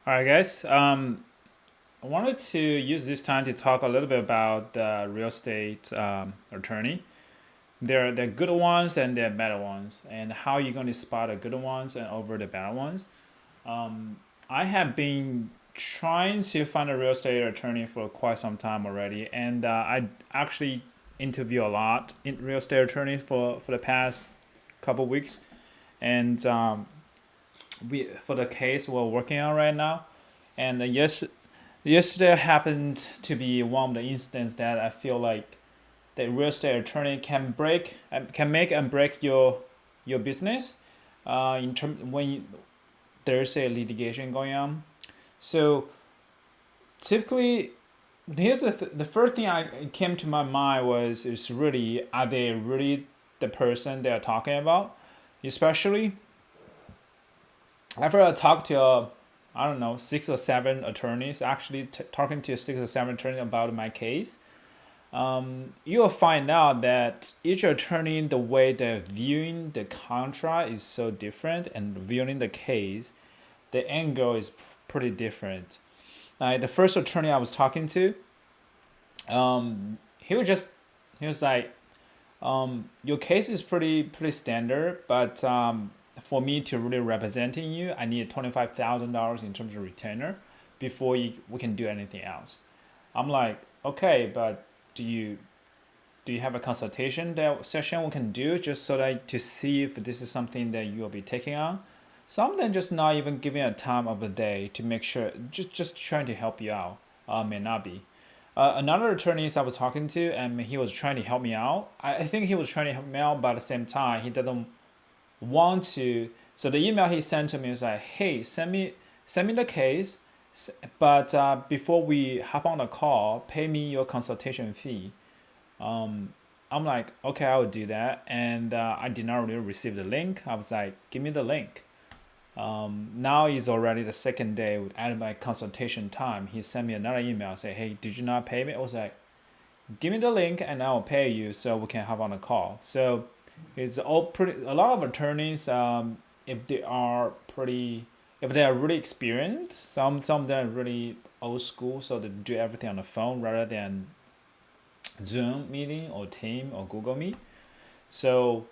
All right, guys. I wanted to use this time to talk a little bit about the real estate attorney. There are good ones and there are better ones, and how you're going to spot the good ones and over the bad ones. I have been trying to find a real estate attorney for quite some time already, and I actually interview a lot in real estate attorney for the past couple weeks, and we for the case we're working on right now. And yesterday happened to be one of the instances that I feel like the real estate attorney can make and break your business, in term when there's a litigation going on. So typically, the first thing I came to my mind was is really, are they really the person they are talking about? Especially after I talked to I don't know, 6 or 7 attorneys, actually talking to 6 or 7 attorneys about my case, you'll find out that each attorney, the way they're viewing the contract is so different, and viewing the case, the angle is pretty different. The first attorney I was talking to, he was like, your case is pretty standard, but for me to really representing you, I need $25,000 in terms of retainer before we can do anything else. I'm like, okay, but do you have a consultation that session we can do just so that to see if this is something that you will be taking on? Some of them just not even giving a time of the day to make sure, just trying to help you out. May not be. Another attorney I was talking to, and he was trying to help me out. I think he was trying to help me out, but at the same time, he doesn't want to. So the email he sent to me was like, "Hey, send me the case, but before we hop on the call, pay me your consultation fee." I'm like, "Okay, I will do that," and I did not really receive the link. I was like, "Give me the link." Now is already the second day at my consultation time. He sent me another email say, "Hey, did you not pay me?" I was like, "Give me the link and I will pay you so we can have on a call." So it's all pretty. A lot of attorneys, if they are pretty, if they are really experienced, some of them are really old school, so they do everything on the phone rather than Zoom meeting or Team or Google Meet. So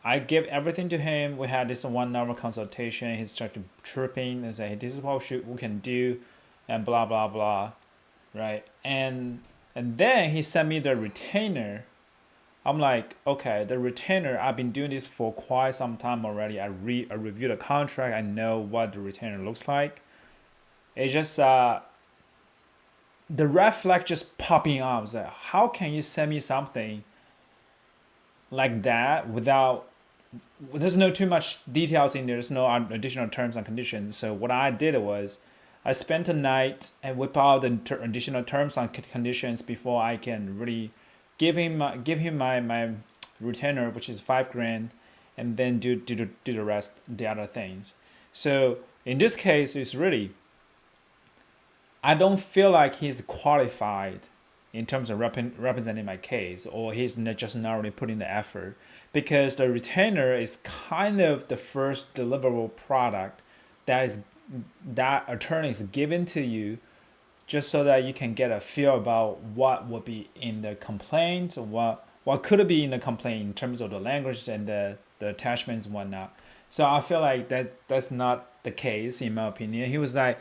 I gave everything to him. We had this 1 hour consultation. He started tripping and say, "Hey, this is what we can do," and blah blah blah, right? And then he sent me the retainer. I'm like, okay, the retainer. I've been doing this for quite some time already. I reviewed the contract. I know what the retainer looks like. It's just the red flag just popping up. It's like, how can you send me something like that without there's no too much details in there. There's no additional terms and conditions. So what I did was I spent a night and whip out the additional terms and conditions before I can really give him my retainer, which is 5 grand, and then do the rest the other things. So in this case, it's really I don't feel like he's qualified in terms of representing my case, or he's just not really putting the effort, because the retainer is kind of the first deliverable product that is that attorney is given to you just so that you can get a feel about what would be in the complaint, or what could it be in the complaint in terms of the language and the attachments and whatnot. So I feel like that's not the case in my opinion. He was like,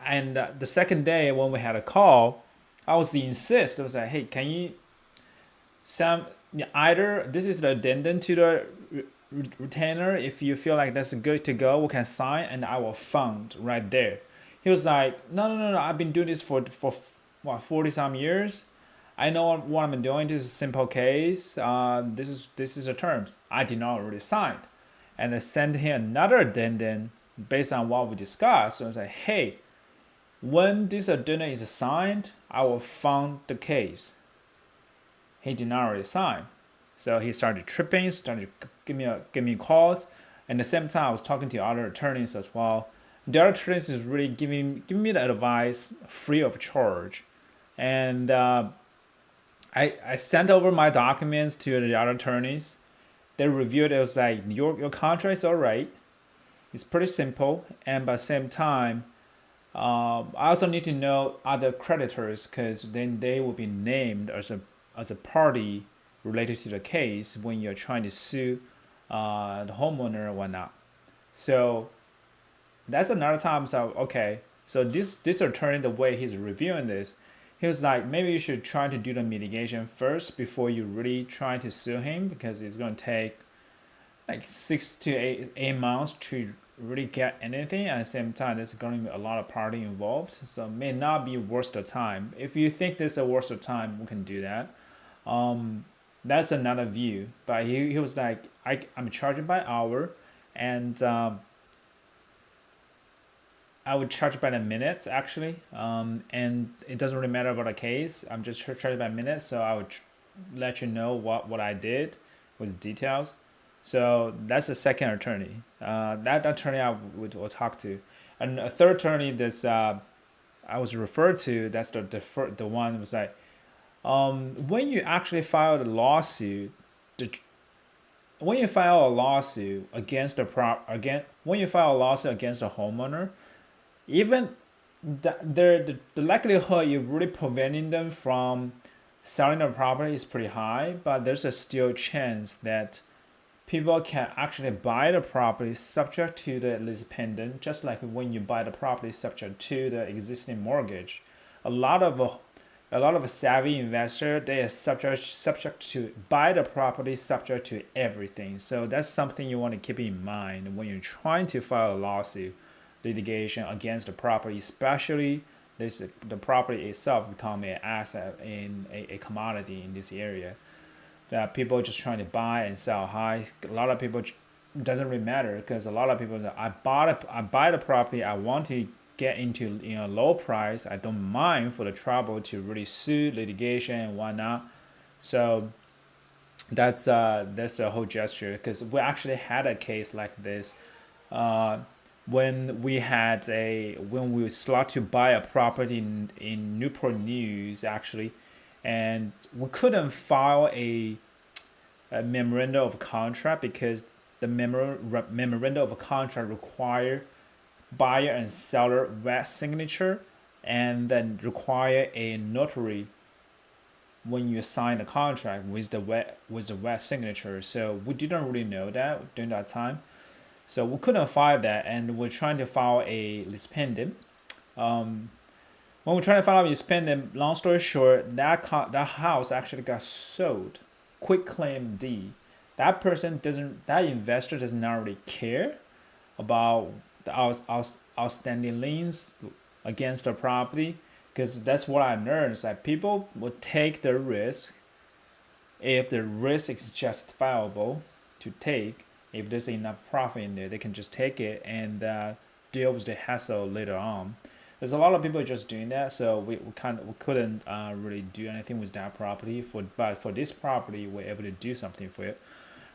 and the second day when we had a call, I was insist. I was like, "Hey, can you some either this is the addendum to the retainer. If you feel like that's good to go, we can sign, and I will fund right there." He was like, "No, no, no, no. I've been doing this for what 40 some years. I know what I'm doing. This is a simple case. This is the terms. I did not already sign." And I sent him another addendum based on what we discussed. So I was like, "Hey, when this addendum is signed, I will fund the case." He did not already sign. So he started tripping, started give me calls. And at the same time, I was talking to other attorneys as well. The other attorneys is really giving me the advice free of charge. And I sent over my documents to the other attorneys. They reviewed it. It was like, your contract is all right. It's pretty simple. And by the same time, I also need to know other creditors because then they will be named as a party related to the case when you're trying to sue the homeowner or whatnot. So that's another time. So okay, so this attorney, the way he's reviewing this, he was like, maybe you should try to do the mitigation first before you really try to sue him because it's going to take like 6 to 8 months to really get anything. At the same time, there's going to be a lot of party involved, so it may not be worth the time. If you think this is a worth of time, we can do that. That's another view. But he was like, I'm charging by hour, and I would charge by the minutes actually. And it doesn't really matter about a case. I'm just charging by minutes, so I would let you know what I did with details. So that's the second attorney. That attorney I will talk to, and a third attorney that's I was referred to. That's the one was like, when you actually file a lawsuit, the, when you file a lawsuit against when you file a lawsuit against a homeowner, even the likelihood you're really preventing them from selling the property is pretty high, but there's a still chance that people can actually buy the property subject to the lease pendant, just like when you buy the property subject to the existing mortgage. A lot of a savvy investor, they are subject to buy the property subject to everything. So that's something you want to keep in mind when you're trying to file a lawsuit litigation against the property, especially the property itself become an asset in a commodity in this area that people just trying to buy and sell high. A lot of people doesn't really matter because a lot of people say, I buy the property, I want to get into low price. I don't mind for the trouble to really sue litigation and whatnot. So that's a whole gesture because we actually had a case like this uh, when we start to buy a property in Newport News actually, and we couldn't file a memorandum of contract because the memorandum of contract require buyer and seller wet signature and then require a notary when you sign the contract with the wet signature. So we didn't really know that during that time. So we couldn't file that, and we're trying to file a lease pendant. When we're trying to file a lease pendant, long story short, that house actually got sold, quick claim deed. That investor does not really care about the outstanding liens against the property because that's what I learned is that people will take the risk if the risk is justifiable to take. If there's enough profit in there, they can just take it and deal with the hassle later on. There's a lot of people just doing that, so we couldn't really do anything with that property. But for this property, we're able to do something for it,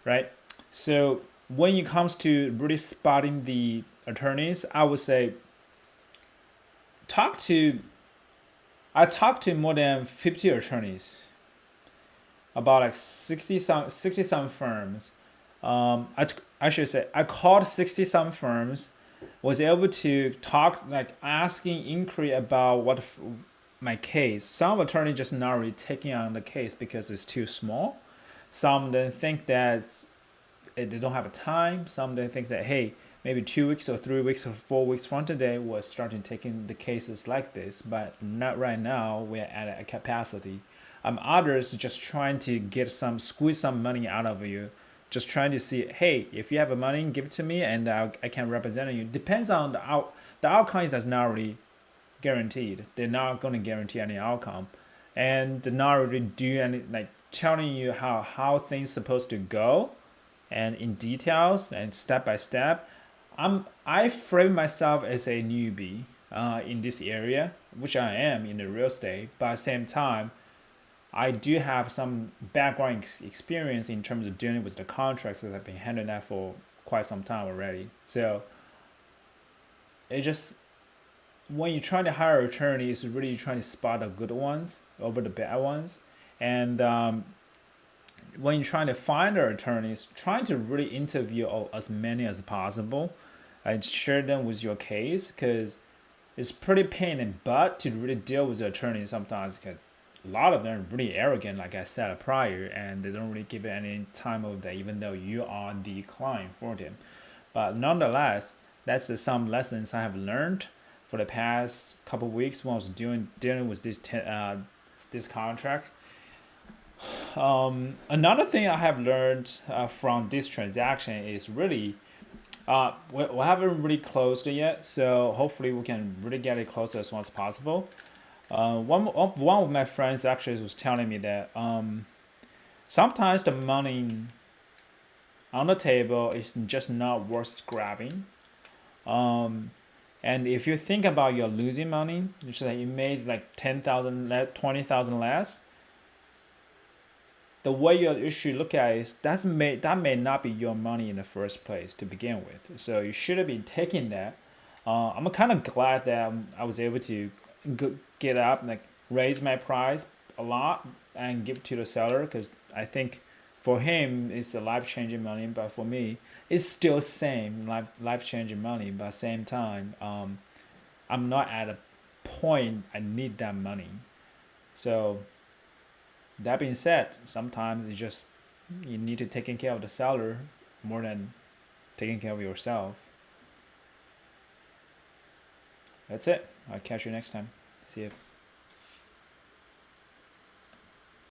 right? So when it comes to really spotting the attorneys, I would say talk to I talked to more than 50 attorneys, about like 60 some firms. I should say I called 60 some firms, was able to talk like asking inquiry about my case. Some attorney just not really taking on the case because it's too small. Some then think that they don't have a time. Some then think that hey, maybe 2 weeks or 3 weeks or 4 weeks from today we're starting taking the cases like this, but not right now. We're at a capacity. Others just trying to squeeze some money out of you, just trying to see, hey, if you have a money, give it to me, and I can represent you. Depends on the outcome is not really guaranteed. They're not going to guarantee any outcome, and they're not really do any like telling you how things supposed to go, and in details and step by step. I frame myself as a newbie in this area, which I am in the real estate, but at the same time, I do have some background experience in terms of dealing with the contracts that I've been handling that for quite some time already. So it just when you're trying to hire attorneys, really trying to spot the good ones over the bad ones, and when you're trying to find our attorneys, trying to really interview as many as possible and share them with your case because it's pretty pain in butt to really deal with the attorney sometimes, because a lot of them are really arrogant, like I said prior, and they don't really give it any time of day, even though you are the client for them. But nonetheless, that's some lessons I have learned for the past couple weeks when I was dealing with this contract. Another thing I have learned from this transaction is really we haven't really closed it yet, so hopefully we can really get it closed as soon as possible. One of my friends actually was telling me that sometimes the money on the table is just not worth grabbing. Um, and if you think about you're losing money, just like you made like 10,000, 20,000 less, the way you should look at it is that may not be your money in the first place to begin with. So you should have been taking that. I'm kind of glad that I was able to get up and like raise my price a lot and give it to the seller, because I think for him it's a life changing money, but for me it's still same life changing money. But at the same time, I'm not at a point I need that money. So that being said, sometimes it's just you need to taking care of the seller more than taking care of yourself. That's it. I'll catch you next time. See you.